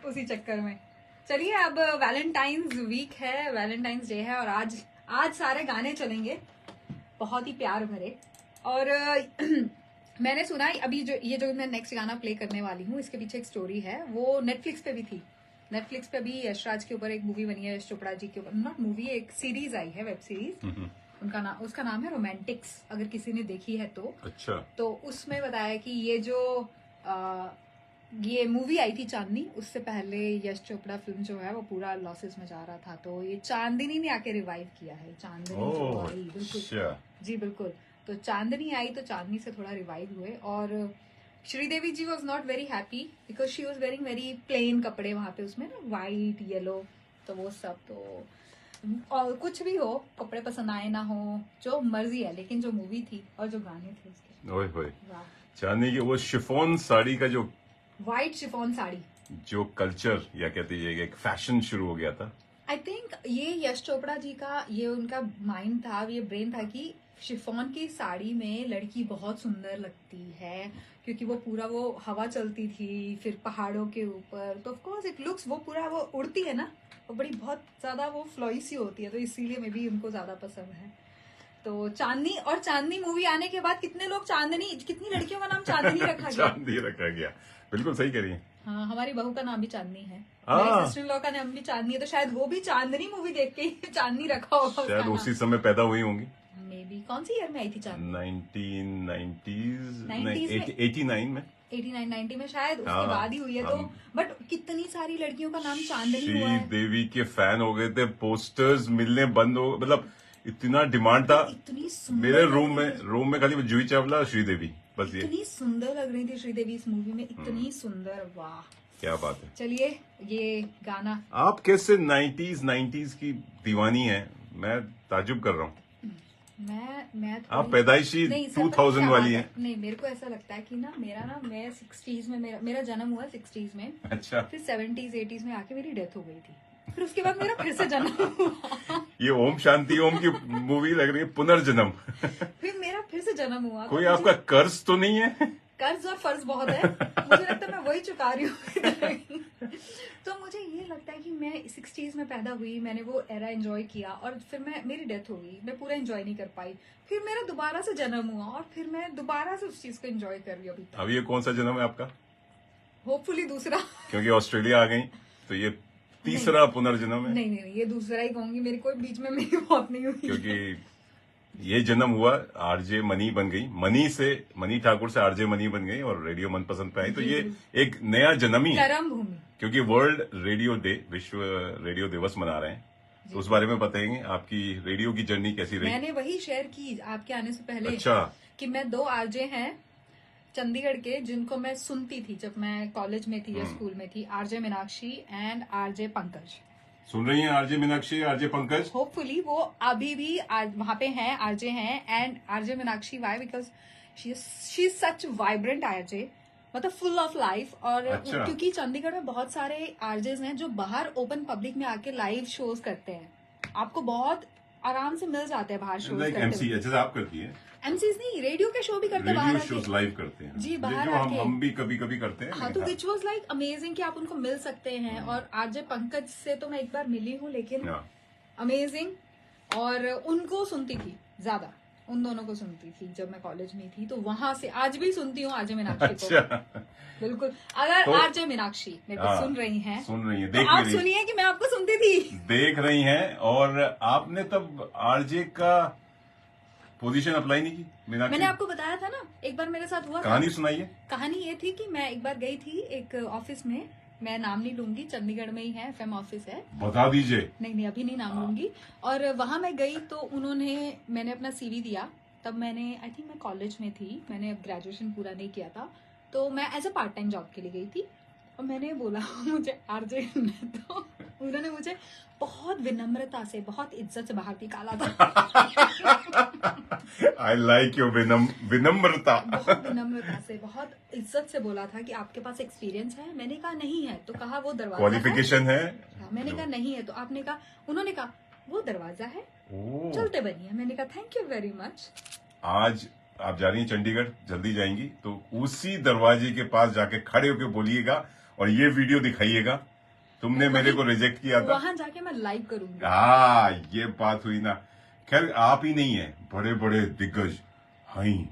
उसी चक्कर में। चलिए, अब वैलेंटाइंस वीक है, वैलेंटाइंस डे है, और आज सारे गाने चलेंगे बहुत ही प्यार भरे। और मैंने सुना अभी जो मैं नेक्स्ट गाना प्ले करने वाली हूँ, इसके पीछे एक स्टोरी है। वो नेटफ्लिक्स पे भी थी। नेटफ्लिक्स पे भी यशराज के ऊपर एक मूवी बनी है, यश चोपड़ा जी के ऊपर, नॉट मूवी, एक सीरीज आई है, वेब सीरीज। उसका नाम है रोमांटिक्स, अगर किसी ने देखी है तो। अच्छा। तो उसमें बताया कि ये मूवी आई थी चांदनी, उससे पहले यश चोपड़ा फिल्म जो है वो पूरा लॉसेस में जा रहा था, तो ये चांदनी ने आके रिवाइव किया है। चांदनी जो आई, बिल्कुल जी बिल्कुल। तो चांदनी आई तो चांदनी से थोड़ा रिवाइव हुए। और Sridevi ji was not very happy because she was wearing very plain कपड़े वहां पे, उसमें ना व्हाइट येलो, तो वो सब तो, और कुछ भी हो, कपड़े पसंद आए ना हो, जो मर्जी है, लेकिन जो मूवी थी और जो गाने थे उसके, ओए होए, चांदनी की वो शिफॉन साड़ी का जो व्हाइट शिफॉन साड़ी, जो कल्चर या कहते हैं एक फैशन शुरू हो गया था। आई थिंक ये यश चोपड़ा जी का ये उनका माइंड था, ये ब्रेन था कि शिफॉन की साड़ी में लड़की बहुत सुंदर लगती है, क्योंकि वो पूरा वो हवा चलती थी फिर पहाड़ों के ऊपर, तो ऑफ कोर्स इट लुक्स, वो पूरा वो उड़ती है ना, वो बड़ी बहुत ज्यादा वो फ्लॉई सी होती है, तो इसीलिए मे भी उनको ज्यादा पसंद है। तो चांदनी, और चांदनी मूवी आने के बाद कितने लोग चांदनी, कितनी लड़कियों का नाम चांदनी रखा गया। चांदनी रखा गया, बिल्कुल सही कह रही है। हाँ, हमारी बहू का नाम भी चांदनी है, मेरी सिस्टर इन लॉ का नाम भी चांदनी है, तो शायद वो भी चांदनी मूवी देख के ही चांदनी रखा होगा। शायद उसी समय पैदा हुई होंगी। May be. कौन सी ईयर में आई थी चांदनी? 1990s 89 में, 89-90 में शायद, उसके बाद ही हुई है। तो बट कितनी सारी लड़कियों का नाम चांदनी हुआ है। श्रीदेवी के फैन हो गए थे, पोस्टर्स मिलने बंद हो, मतलब इतना डिमांड था। मेरे रूम में खाली जूही चावला, श्रीदेवी, बस ये। इतनी सुंदर लग रही थी श्रीदेवी इस मूवी में, इतनी सुंदर, वाह क्या बात है। चलिए, ये गाना, आप कैसे 90s की दीवानी है, मैं ताजुब कर रहा हूँ। मैं आप पैदाइशी 2000 वाली हैं। नहीं, मेरे को ऐसा लगता है कि ना, मैं 60s में, मेरा जन्म हुआ 60s में। अच्छा। फिर 70s 80s में आके मेरी डेथ हो गई थी, फिर उसके बाद मेरा फिर से जन्म हुआ। ये ओम शांति ओम की मूवी लग रही है, पुनर्जन्म। फिर मेरा फिर से जन्म हुआ। कोई आपका कर्ज तो नहीं है? कर्ज और फर्ज बहुत है, मुझे लगता है मैं वही चुका रही हूँ। तो मुझे ये लगता है कि मैं 60s में पैदा हुई, मैंने वो एरा एंजॉय किया, और फिर मेरी डेथ हो गई, मैं पूरा एंजॉय नहीं कर पाई, फिर मेरा दोबारा से जन्म हुआ, और फिर मैं दोबारा से उस चीज को एंजॉय कर रही हूँ अभी ये कौन सा जन्म है आपका? होपफुली दूसरा, क्योंकि ऑस्ट्रेलिया आ गई, तो ये तीसरा पुनर्जन्म है। नहीं, ये दूसरा ही कहूंगी, मेरी कोई बीच में मेरी मौत नहीं हुई, क्योंकि ये जन्म हुआ, आरजे मनी बन गई, मनी ठाकुर से आरजे मनी बन गई, और रेडियो मनपसंद पे आई, तो ये एक नया जन्म ही है। क्योंकि वर्ल्ड रेडियो डे, विश्व रेडियो दिवस मना रहे हैं, तो उस बारे में बताएंगे आपकी रेडियो की जर्नी कैसी रही। मैंने वही शेयर की आपके आने से पहले। अच्छा। कि मैं 2 आरजे हैं चंडीगढ़ के, जिनको मैं सुनती थी जब मैं कॉलेज में थी या स्कूल में थी, RJ Meenakshi and RJ Pankaj. सुन रही हैं RJ Meenakshi, RJ Pankaj? Hopefully वो अभी भी वहां पे हैं, आरजे हैं। And RJ Meenakshi why, because she is such vibrant RJ, मतलब फुल ऑफ लाइफ। और अच्छा। क्योंकि चंडीगढ़ में बहुत सारे आरजेस हैं जो बाहर ओपन पब्लिक में आके लाइव शोज करते हैं, आपको बहुत आराम से मिल जाते हैं बाहर शोज करते हैं। अच्छा, आप करती हैं? एमसीज नहीं, रेडियो के शो भी करते हैं, बाहर शोज लाइव करते हैं जी, बाहर हम भी कभी कभी करते हैं। हाँ, तो विच वॉज लाइक अमेजिंग कि आप उनको मिल सकते हैं। और आरजे पंकज से तो मैं एक बार मिली हूँ, लेकिन अमेजिंग, और उनको सुनती थी ज्यादा, उन दोनों को सुनती थी जब मैं कॉलेज में थी, तो वहां से आज भी सुनती हूँ आरजे मीनाक्षी को। बिल्कुल, अगर आरजे मीनाक्षी मेरे को सुन रही हैं, तो आप सुनिए कि मैं आपको सुनती थी, देख रही हैं। और आपने तब आरजे का पोजीशन अप्लाई नहीं की? मैंने आपको बताया था ना, एक बार मेरे साथ हुआ। कहानी सुनाइए। कहानी ये थी कि मैं एक बार गई थी एक ऑफिस में, मैं नाम नहीं लूंगी, चंडीगढ़ में ही है, एफएम ऑफिस है, बता दीजिए। नहीं अभी नहीं नाम लूंगी। और वहां मैं गई तो मैंने अपना सीवी दिया, तब मैंने, आई थिंक मैं कॉलेज में थी, मैंने अब ग्रेजुएशन पूरा नहीं किया था, तो मैं as a part time job के लिए गई थी, और मैंने बोला मुझे आरजे, तो उन्होंने मुझे बहुत विनम्रता से, बहुत इज्जत से बाहर निकाला था। आई लाइक योर विनम्रता। बहुत विनम्रता से, बहुत इज्जत से बोला था कि आपके पास एक्सपीरियंस है? मैंने कहा नहीं है। तो कहा वो दरवाजा क्वालिफिकेशन है? मैंने कहा नहीं है। तो आपने कहा, उन्होंने कहा वो दरवाजा है, चलते बनिए। मैंने कहा थैंक यू वेरी मच। आज आप जा रही हैं चंडीगढ़, जल्दी जाएंगी, तो उसी दरवाजे के पास जाके खड़े होकर बोलिएगा और ये वीडियो दिखाइएगा तुमने मेरे को रिजेक्ट किया था। वहां जाके मैं लाइव करूंगी। हाँ, ये बात हुई ना। खैर आप ही नहीं है, बड़े बड़े दिग्गज हैं,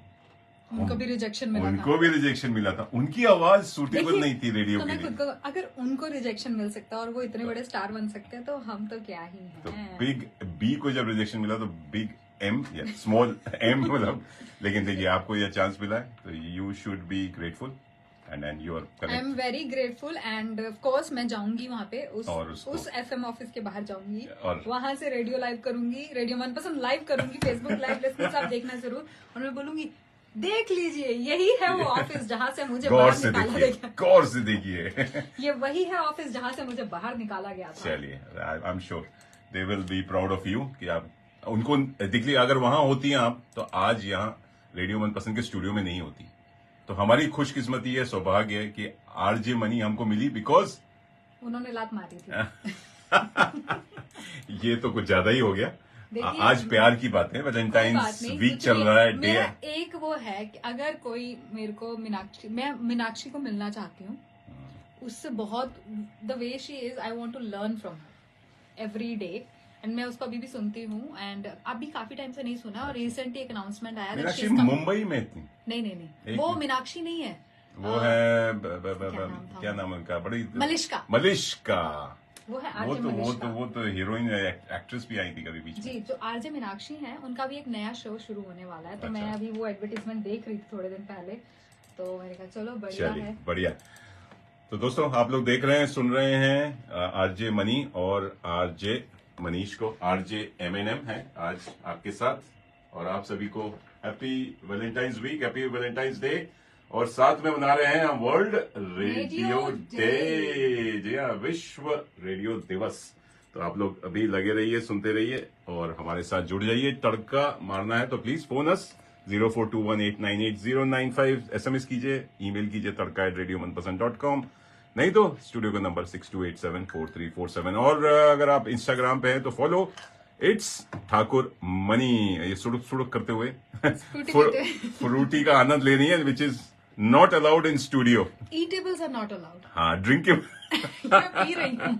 उनको भी रिजेक्शन मिला था। उनको भी रिजेक्शन मिला था। उनकी आवाज सूटेबल नहीं थी रेडियो तो के मैं लिए। खुद को, अगर उनको रिजेक्शन मिल सकता है और वो इतने बड़े स्टार बन सकते हैं तो हम तो क्या ही हैं। तो बिग बी को जब रिजेक्शन मिला तो बिग एम या स्मॉल एम मतलब, लेकिन देखिए आपको यह चांस मिला है तो you should be grateful and you are correct. I am very grateful and of course मैं जाऊंगी वहाँ पे और उस एफएम ऑफिस के बाहर जाऊंगी और वहां से रेडियो लाइव करूंगी, रेडियो मनपसंद लाइव करूंगी, फेसबुक लाइव लिसनर्स आप देखना जरूर। और मैं बोलूंगी देख लीजिए यही है वो ऑफिस जहाँ से मुझे बाहर निकाला गया। गौर से देखिए ये वही है ऑफिस जहाँ से मुझे बाहर निकाला गया था। चलिए, I am sure they will be proud of you कि आप उनको दिख लिया। अगर वहां होती हैं आप तो आज यहाँ रेडियो मनपसंद के स्टूडियो में नहीं होती। तो हमारी खुशकिस्मती है, सौभाग्य है कि आरजे मनी हमको मिली बिकॉज उन्होंने लात मारी थी। ये तो कुछ ज्यादा ही हो गया। आज प्यार की बात है, वैलेंटाइंस वीक चल रहा है, डे है। एक वो है कि अगर कोई मेरे को मैं मीनाक्षी को मिलना चाहती हूँ, उससे बहुत the way she is I want to learn from her every day and मैं उसको अभी भी सुनती हूँ एंड अभी काफी टाइम से नहीं सुना और रिसेंटली एक अनाउंसमेंट आया। मीनाक्षी मुंबई में थी? नहीं वो मीनाक्षी नहीं है, वो है क्या नाम है उनका, बड़ी मलिश्का। वो है आरजे मलिश्का। वो तो हीरोइन एक्ट्रेस भी आई थी कभी बीच में। जी, जो आरजे मीनाक्षी हैं उनका भी एक नया शो शुरू होने वाला है। तो अच्छा। मैं अभी वो एडवर्टीजमेंट देख रही थी थोड़े दिन पहले, तो मैंने कहा चलो बढ़िया है। बढ़िया। तो दोस्तों आप लोग देख रहे हैं, सुन रहे हैं आरजे मनी और आरजे मनीष को। आरजे एमएनएम है आज आपके साथ और आप सभी को happy Valentine's week, happy Valentine's day. और साथ में मना रहे हैं वर्ल्ड रेडियो डे, जी हाँ, विश्व रेडियो दिवस। तो आप लोग अभी लगे रहिए, सुनते रहिए और हमारे साथ जुड़ जाइए। तड़का मारना है तो प्लीज फोन अस 0421898095, SMS कीजिए, ईमेल कीजिए tadka@radiomanpasand.com, नहीं तो स्टूडियो का नंबर 62874347। और अगर आप इंस्टाग्राम पे हैं तो फॉलो इट्स ठाकुर मनी। ये सुड़ुक सुड़ुक करते हुए फ्रूटी का आनंद ले रही है, which is not allowed in studio. Eatables are not allowed. हाँ, ड्रिंकेबल। पी रही हूँ।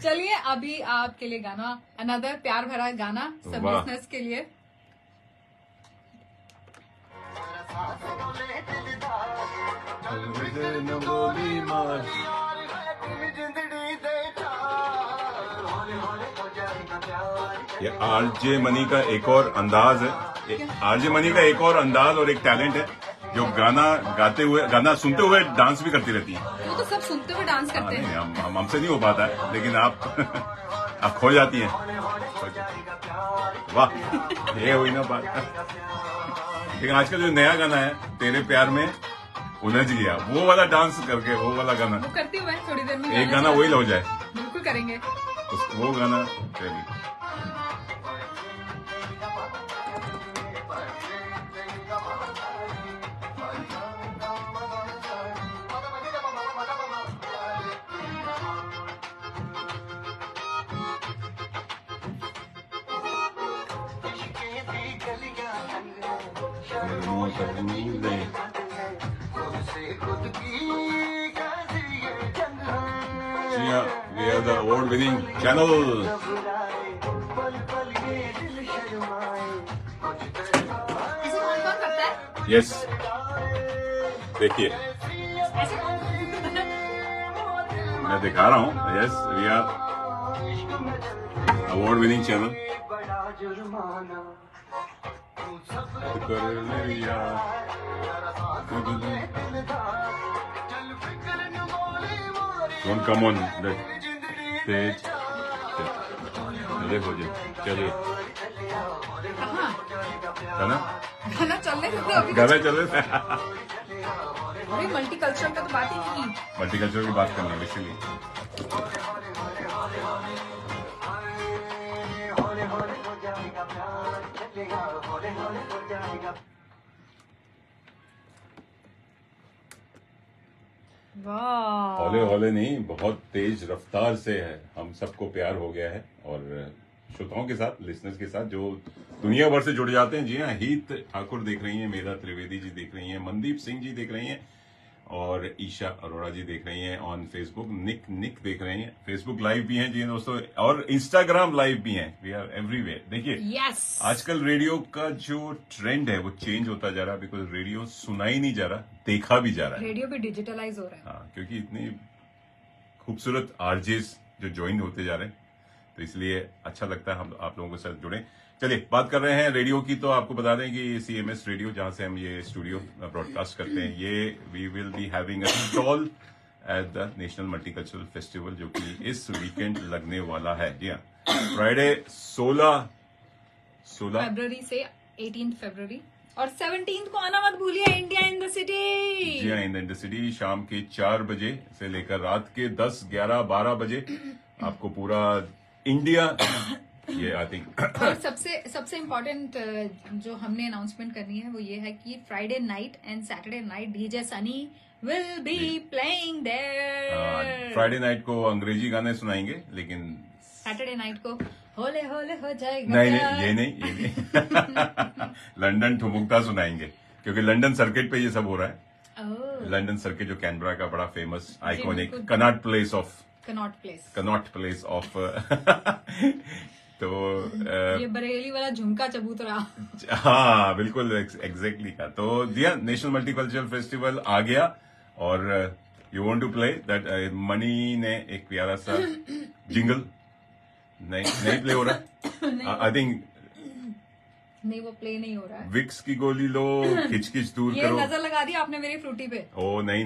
चलिए अभी आपके लिए गाना, अनदर प्यार भरा गाना सब लिसनर्स के लिए। ये आरजे मनी का एक और अंदाज है, आरजे मनी का एक और अंदाज और एक टैलेंट है जो गाना गाते हुए, गाना सुनते हुए डांस भी करती रहती है। वो तो सब सुनते हुए डांस करते हैं। हमसे नहीं हो पाता है, लेकिन आप आप खो जाती हैं। वाह, ये हुई ना बात। लेकिन आजकल जो नया गाना है तेरे प्यार में उलझ गया, वो वाला डांस करके, वो वाला गाना वो करती हूँ मैं थोड़ी देर में। एक गाना वही हो जाए, बिल्कुल करेंगे वो गाना। चलिए, we are the award-winning channel. Yes, देखिए मैं दिखा रहा हूँ। Yes, we are award-winning channel. Don't come on the stage. देखो जी, चलिए गाना चलने गाना चल रहे थे। अरे मल्टीकल्चरल का तो बात ही नहीं। मल्टीकल्चरल की बात करनी है इसलिए। हौले हौले नहीं, बहुत तेज रफ्तार से है, हम सबको प्यार हो गया है। और श्रोताओं के साथ, लिसनर्स के साथ जो दुनिया भर से जुड़ जाते हैं। जी हाँ, हीत ठाकुर देख रही हैं, मेधा त्रिवेदी जी देख रही हैं, मनदीप सिंह जी देख रही हैं, और ईशा अरोड़ा जी देख रही हैं ऑन फेसबुक, निक देख रहे हैं, फेसबुक लाइव भी हैं जी दोस्तों, और इंस्टाग्राम लाइव भी हैं। We are everywhere. देखिए आजकल रेडियो का जो ट्रेंड है वो चेंज होता जा रहा है, बिकॉज रेडियो सुना ही नहीं जा रहा, देखा भी जा रहा है। रेडियो भी डिजिटलाइज हो रहा है। हाँ, क्योंकि इतनी खूबसूरत आरजेस जो ज्वाइन होते जा रहे हैं, तो इसलिए अच्छा लगता है हम आप लोगों के साथ जुड़े। चलिए बात कर रहे हैं रेडियो की, तो आपको बता दें कि CMS रेडियो, जहां से हम ये स्टूडियो ब्रॉडकास्ट करते हैं, ये we will be having a stall at the national multicultural festival, जो कि इस वीकेंड लगने वाला है। जी हाँ, फ्राइडे 16 फरवरी से 18 फरवरी, और 17 को आना मत भूलिए, इंडिया इन द सिटी। जी हाँ, इंडिया इन द सिटी, शाम के 4 बजे से लेकर रात के 10, 11, 12 बजे आपको पूरा इंडिया ये आई थिंक। और सबसे इम्पोर्टेंट जो हमने अनाउंसमेंट करनी है वो ये है कि Friday night and Saturday night DJ Sunny will be playing there. Friday night को अंग्रेजी गाने सुनाएंगे, लेकिन सैटरडे नाइट को होले होले हो जाएगा। नहीं ये नहीं लंदन ठुमुकता सुनाएंगे, क्योंकि लंदन सर्किट पे ये सब हो रहा है। लंदन सर्किट जो कैनबरा का बड़ा famous iconic Connaught place of तो ये बरेली वाला झुमका चबूतरा। हाँ बिल्कुल एग्जैक्टली का। तो दिया नेशनल मल्टीकल्चरल फेस्टिवल आ गया, और you want to play that, Mani ने एक प्यारा सा जिंगल नहीं प्ले हो रहा, आई थिंक नहीं वो प्ले नहीं हो रहा है। विक्स की गोली लो, खिचखिच दूर ये करो। नजर लगा दी आपने मेरी फ्रूटी पे। ओ नहीं,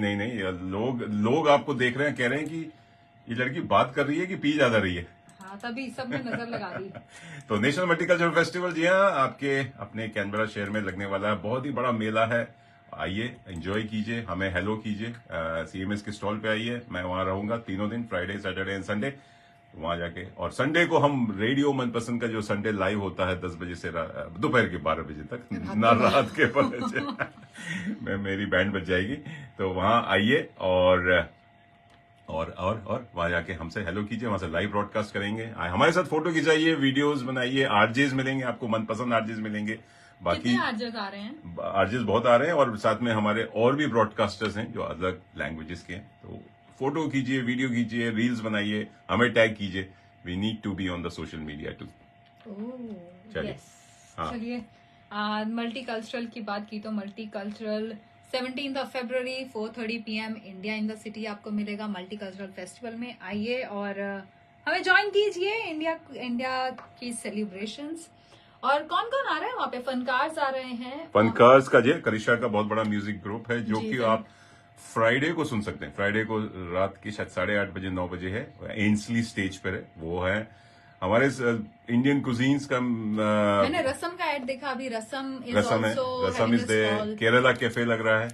लोग आपको देख रहे हैं, कह रहे हैं कि ये लड़की बात कर रही है कि पी ज्यादा रही है। हाँ, तभी सबने नजर लगा दी। तो नेशनल मल्टीकल्चरल फेस्टिवल जी हाँ, आपके अपने कैनबरा शहर में लगने वाला है, बहुत ही बड़ा मेला है। आइए, एंजॉय कीजिए, हमें हेलो कीजिए, CMS के स्टॉल पे आइए, मैं वहां रहूंगा तीनों दिन, फ्राइडे, सैटरडे एंड संडे, वहां जाके। और संडे को हम रेडियो मनपसंद का जो संडे लाइव होता है 10 बजे से दोपहर के 12 बजे तक, ना रात के 12 बजे मेरी बैंड बज जाएगी, तो वहां आइए और वहां जाके हमसे हेलो कीजिए, वहां से लाइव ब्रॉडकास्ट करेंगे। हमारे साथ फोटो खिंचाइए, वीडियोस बनाइए, आरजेस मिलेंगे आपको, मनपसंद आरजेस मिलेंगे। बाकी आरजेस आ रहे हैं, आरजेस बहुत आ रहे हैं, और साथ में हमारे और भी ब्रॉडकास्टर्स हैं जो अलग लैंग्वेजेस के हैं। तो फोटो खींचिए, वीडियो खींचिए, रील्स बनाइए, हमें टैग कीजिए। We need to be on the social media too. चलिए, हाँ, चलिए मल्टीकल्चरल की बात की तो मल्टीकल्चरल 17 फरवरी 4:30 PM India in the city आपको मिलेगा मल्टीकल्चरल फेस्टिवल में। आइए और हमें ज्वाइन कीजिए इंडिया की सेलिब्रेशंस। और कौन कौन आ रहे हैं वहाँ पे? फनकार्स आ रहे हैं। फनकार्स का करिश्मा का बहुत बड़ा म्यूजिक ग्रुप है, जो कि आप फ्राइडे को सुन सकते हैं। फ्राइडे को रात के शायद 8:30 बजे 9 बजे है, एंसली स्टेज पर है। वो है हमारे इंडियन कुजीन्स का। मैंने रसम का ऐड देखा अभी, रसम इज देयर, केरला कैफे लग रहा है।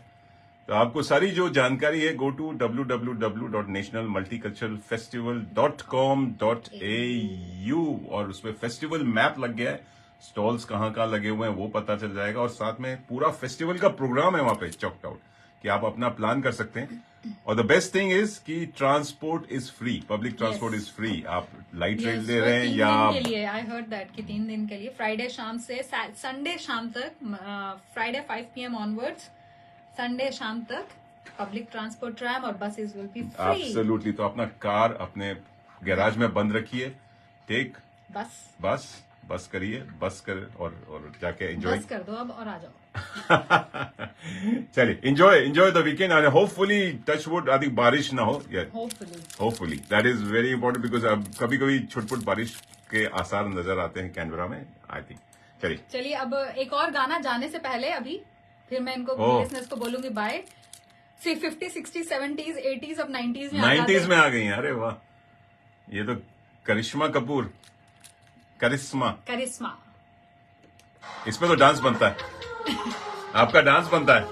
तो आपको सारी जो जानकारी है, गो टू www.nationalmulticulturalfestival.com.au, और उसमें फेस्टिवल मैप लग गया है, स्टॉल्स कहाँ लगे हुए हैं वो पता चल जाएगा, और साथ में पूरा फेस्टिवल का प्रोग्राम है वहां पे चॉक्ड आउट, कि आप अपना प्लान कर सकते हैं। और द बेस्ट थिंग इज कि transport is free, public transport is free. आप लाइट रेल ले रहे हैं या के लिए, आई हर्ड दैट कि 3 दिन के लिए, फ्राइडे शाम से संडे शाम तक, फ्राइडे 5 PM ऑनवर्ड्स, संडे शाम तक पब्लिक ट्रांसपोर्ट, ट्रैम और buses will be free. Absolutely. तो अपना कार अपने गैराज में बंद रखिए, टेक बस करिए, बस कर और जाके एंजॉय कर दो अब और आ जाओ। चलिए, enjoy the weekend, and hopefully touch wood अधिक बारिश ना हो। Hopefully that is very important, because अब कभी छुटपुट बारिश के आसार नजर आते हैं कैनबरा में, आई थिंक। चलिए अब एक और गाना जाने से पहले, अभी फिर मैं इनको लिसनर्स को बोलूंगी bye. 50s 60s 70s 80s अब 90s में आ गई हैं। अरे वाह, ये तो करिश्मा इसमें तो डांस बनता है, आपका डांस बनता है,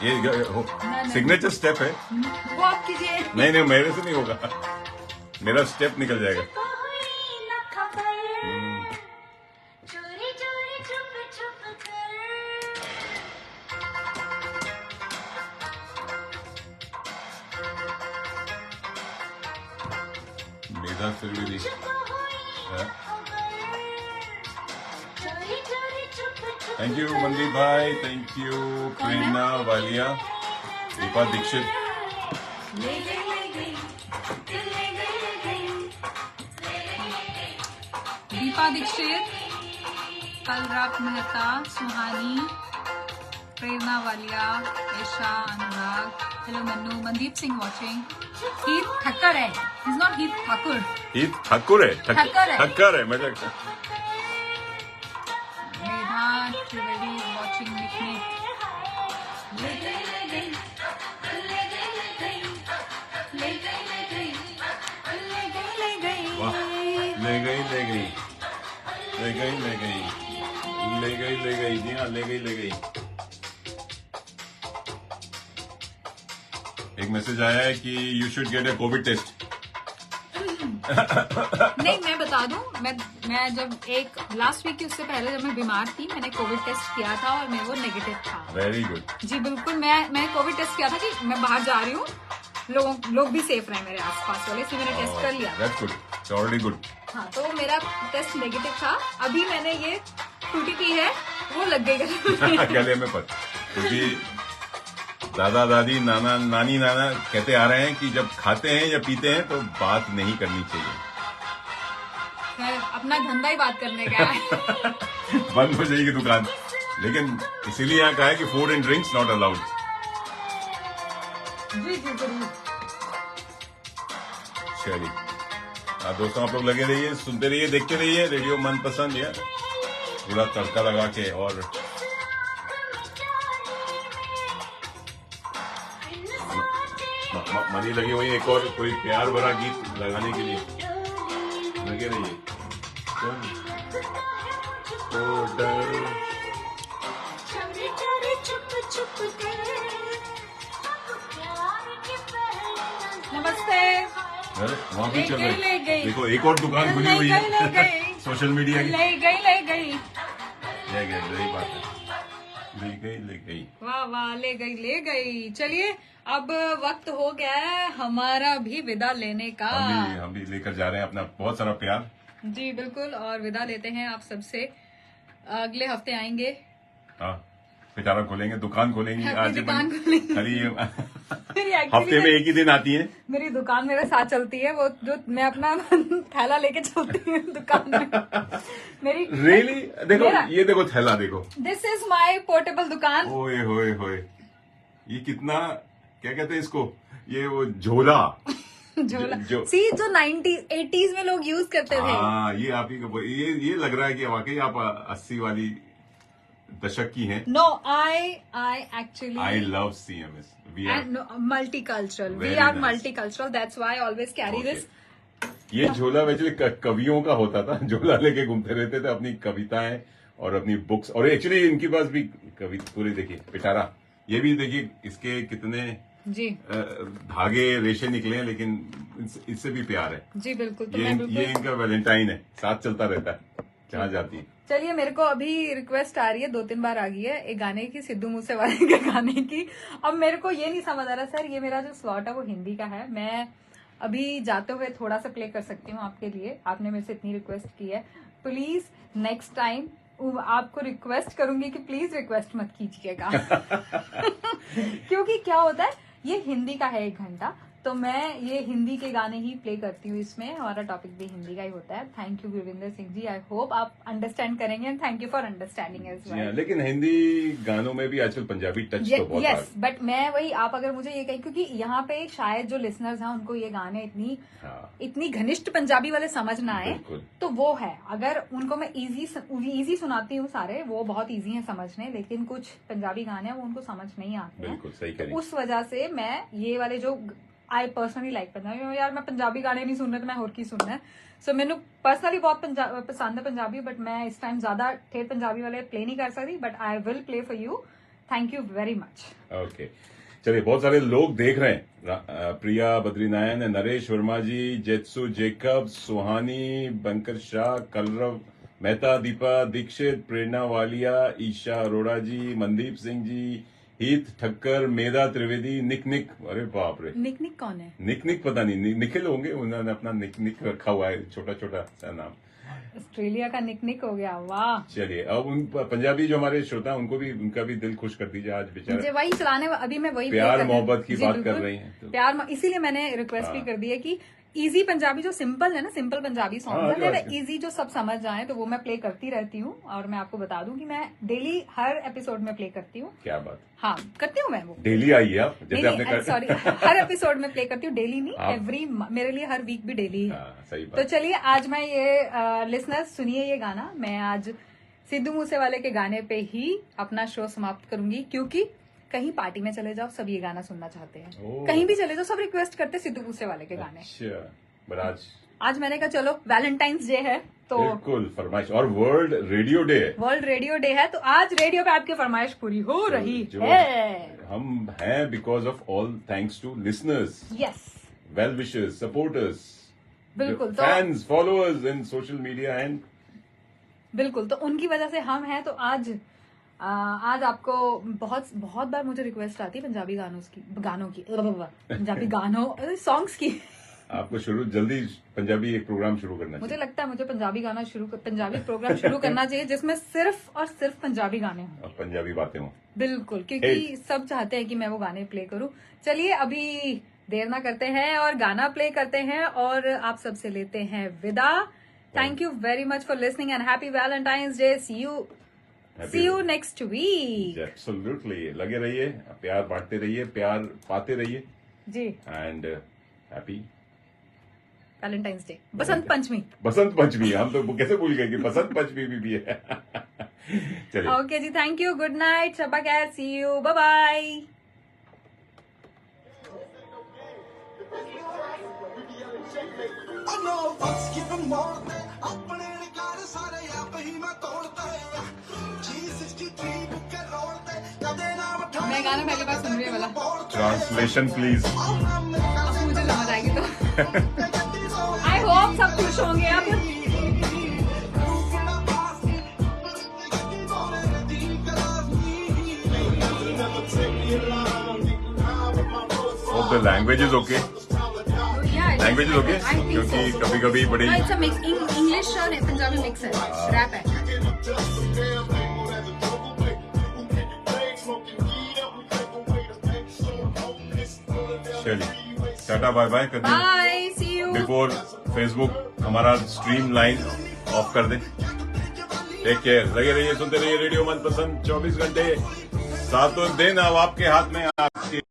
ये सिग्नेचर स्टेप है। वो आप कीजिए। नहीं मेरे से नहीं होगा, मेरा स्टेप निकल जाएगा। मेरा फिर भी नहीं। थैंक यू मनदीप भाई, थैंक यू प्रेरणा वालिया, दीपा दीक्षित। दीपा दीक्षित, कलराप मेहता, सुहानी, प्रेरणा वालिया, ऐशा, अनुराग, हेलो मन्नू, मनदीप सिंह वॉचिंग, हीत ठक्कर है, इज नॉट हीत ठाकुर, हीत ठाकुर है, ठक्कर है, मैं मेधा त्रिवेदी वॉचिंग निकनिक, ले गई जी हाँ, ले गई। एक मैसेज आया है कि you should get a covid test. नहीं, मैं बता दूं, मैं जब एक लास्ट वीक की उससे पहले जब मैं बीमार थी, मैंने कोविड टेस्ट किया था और मैं वो नेगेटिव था। वेरी गुड जी बिल्कुल, मैं कोविड टेस्ट किया था कि मैं बाहर जा रही हूँ, लोग भी सेफ रहे मेरे आसपास वाले, इसलिए मैंने टेस्ट कर लिया। That's good, it's already good. हाँ, तो मेरा टेस्ट नेगेटिव था। अभी मैंने ये फ्रूटी पी है, वो लग गई गले में पत, क्योंकि दादा दादी नाना नानी नाना कहते आ रहे हैं कि जब खाते हैं या पीते हैं तो बात नहीं करनी चाहिए। अपना धंधा ही बात करने का है। बंद हो जाएगी दुकान, लेकिन इसीलिए यहाँ कहा है कि food and drinks not allowed. जी जरूर। चलिए दोस्तों, आप लोग लगे रहिए, सुनते रहिए, देखते रहिए रेडियो मनपसंद, या पूरा तड़का लगा के। और मनी लगी हुई, एक और कोई प्यार भरा गीत लगाने के लिए लगे रहिए। नमस्ते। वहाँ भी चल रही, देखो एक और दुकान खुली हुई है सोशल मीडिया की। ले गई सही बात है, ले गई। वाह, ले गई। चलिए, अब वक्त हो गया है हमारा भी विदा लेने का। हम भी लेकर जा रहे हैं अपना बहुत सारा प्यार। जी बिल्कुल, और विदा लेते हैं आप सबसे। अगले हफ्ते आएंगे। हाँ, पिटारा खोलेंगे, दुकान खोलेंगे। आज दुकान खोलेंगे। हफ्ते में एक ही दिन आती है। मेरी दुकान मेरे साथ चलती है, वो जो मैं अपना थैला लेके चलती हूँ दुकान में। मेरी रियली देखो, ये देखो थैला, देखो, दिस इज माई पोर्टेबल दुकान। ओए होए, ये कितना, क्या कहते हैं इसको, ये वो झोला सी जो 80s में लोग यूज करते थे। हाँ, ये आप ही ये लग रहा है कि वाकई आप 80 वाली दशक की हैं। No, I actually I love CMS। We are multicultural, multicultural, that's why I always carry this. ये झोला एक्चुअली कवियों का होता था, झोला लेके घूमते रहते थे, अपनी कविताएं और अपनी बुक्स। और एक्चुअली इनके पास भी पूरे देखिए पिटारा, ये भी देखिए इसके कितने जी धागे रेशे निकले हैं, लेकिन इससे भी प्यार है। जी बिल्कुल। तो ये इनका वैलेंटाइन है, साथ चलता रहता है जहाँ जाती है। चलिए, मेरे को अभी रिक्वेस्ट आ रही है, 2-3 बार आ गई है एक गाने की, सिद्धू मूसेवाले के गाने की। अब मेरे को ये नहीं समझ आ रहा सर, ये मेरा जो स्लॉट है वो हिंदी का है, मैं अभी जाते हुए थोड़ा सा प्ले कर सकती हूँ आपके लिए, आपने मेरे से इतनी रिक्वेस्ट की है। प्लीज नेक्स्ट टाइम आपको रिक्वेस्ट करूंगी कि प्लीज रिक्वेस्ट मत कीजिएगा। क्योंकि क्या होता है, ये हिंदी का है 1 घंटा, तो मैं ये हिंदी के गाने ही प्ले करती हूँ इसमें, हमारा टॉपिक भी हिंदी का ही होता है। Thank you Gurvinder Singh ji, I hope आप अंडरस्टैंड करेंगे, and thank you for understanding as well. लेकिन हिंदी गानों में भी आजकल पंजाबी टच तो बहुत यस, बट मैं वही, आप अगर मुझे ये कहें, क्योंकि यहाँ पे शायद जो लिसनर्स हैं उनको ये गाने इतनी घनिष्ठ पंजाबी वाले समझ ना आए, तो वो है, अगर उनको मैं इजी सुनाती हूँ सारे, वो बहुत इजी है समझने, लेकिन कुछ पंजाबी गाने हैं वो उनको समझ नहीं आते हैं। बिल्कुल सही कह, उस वजह से मैं ये वाले जो आई पर्सनली लाइक पंजाबी, यार मैं पंजाबी गाने नहीं सुन रहा तो मैं और की सुनना है। सो मैंने पर्सनली बहुत पसंद है पंजाबी, बट मैं इस टाइम ज्यादा ठेठ पंजाबी वाले प्ले नहीं कर सकती, but I will play for you. Thank you very much. Okay, चलिए, बहुत सारे लोग देख रहे हैं, प्रिया बद्रीनायन, नरेश वर्मा जी, जेत्सु जेकब, सुहानी, बंकर शाह, कलरव मेहता, दीपा दीक्षित, प्रेरणा वालिया, ईशा अरोड़ा जी, मनदीप सिंह जी, हीत ठक्कर, मेधा त्रिवेदी, निक, अरे बाप रे, निक कौन है? निक पता नहीं, निखिल होंगे, उन्होंने अपना निक रखा हुआ है, छोटा छोटा सा नाम। ऑस्ट्रेलिया का निक हो गया, वाह। चलिए अब उन पंजाबी जो हमारे श्रोता उनको भी उनका भी दिल खुश कर दीजिए आज मुझे बेचारा वही चलाने, अभी मैं वही प्यार मोहब्बत की बात कर रही हैं तो। प्यार, इसीलिए मैंने रिक्वेस्ट भी कर दी है कि इजी पंजाबी जो सिंपल है ना, सिंपल पंजाबी सॉन्ग है, इजी जो सब समझ जाए, तो वो मैं प्ले करती रहती हूँ। और मैं आपको बता दूं कि मैं डेली हर एपिसोड में प्ले करती हूँ। क्या बात, हाँ करती हूँ मैं वो डेली आई है आप, जैसे आपने सॉरी हर एपिसोड में प्ले करती हूँ, डेली नहीं, एवरी, मेरे लिए हर वीक भी डेली है। सही बात। तो चलिए आज मैं ये लिसनर्स सुनिए ये गाना, मैं आज सिद्धू मूसेवाले के गाने पे ही अपना शो समाप्त करूंगी, क्योंकि कहीं पार्टी में चले जाओ सब ये गाना सुनना चाहते हैं, कहीं भी चले जाओ सब रिक्वेस्ट करते हैं सिद्धू मूसेवाले के गाने। अच्छा, आज मैंने कहा चलो वैलेंटाइंस डे है तो बिल्कुल फरमाइश, और वर्ल्ड रेडियो डे है, वर्ल्ड रेडियो डे है, तो आज रेडियो पे आपकी फरमाइश पूरी हो रही है। हम हैं because of all thanks to listeners, yes, well wishers, supporters, बिल्कुल, fans, followers in social media and बिल्कुल, तो उनकी वजह से हम हैं। तो आज आपको बहुत बहुत बार मुझे रिक्वेस्ट आती है पंजाबी गानों की पंजाबी गानों सॉन्ग्स की। आपको जल्दी पंजाबी एक प्रोग्राम शुरू करना चाहिए। मुझे लगता है मुझे पंजाबी प्रोग्राम शुरू करना चाहिए जिसमें सिर्फ और सिर्फ पंजाबी गाने हों, पंजाबी बातें हों। बिल्कुल, क्योंकि सब चाहते हैं कि मैं वो गाने प्ले करूं। चलिए अभी देर ना करते हैं और गाना प्ले करते हैं और आप सबसे लेते हैं विदा। Thank you very much for listening and happy Valentine's Day. See you next week. Absolutely, लगे रहिए, प्यार बांटते रहिए, प्यार पाते रहिए जी, and happy Valentine's Day, Basant Panchami. हम तो कैसे भूल गए कि बसंत पंचमी भी है। चलिए, ओके जी, थैंक यू, गुड नाइट, शब्बा खैर, सी यू, बाय बाय। मैं गाना पहली बार सुन रही हूँ वाला, ट्रांसलेशन प्लीज। अब मुझे समझ आएगी तो आई होप सब खुश होंगे अब। Hope the language is okay. Language is okay, क्योंकि कभी कभी बड़ी इंग्लिश और पंजाबी मिक्स है, रैप है। चलिए टाटा बाय बाय कर bye, see you. Before Facebook हमारा स्ट्रीम लाइन ऑफ कर दे। टेक केयर, लगे रहिए, सुनते रहिए रेडियो मनपसंद 24 घंटे 7 दिन अब आपके हाथ में, आपके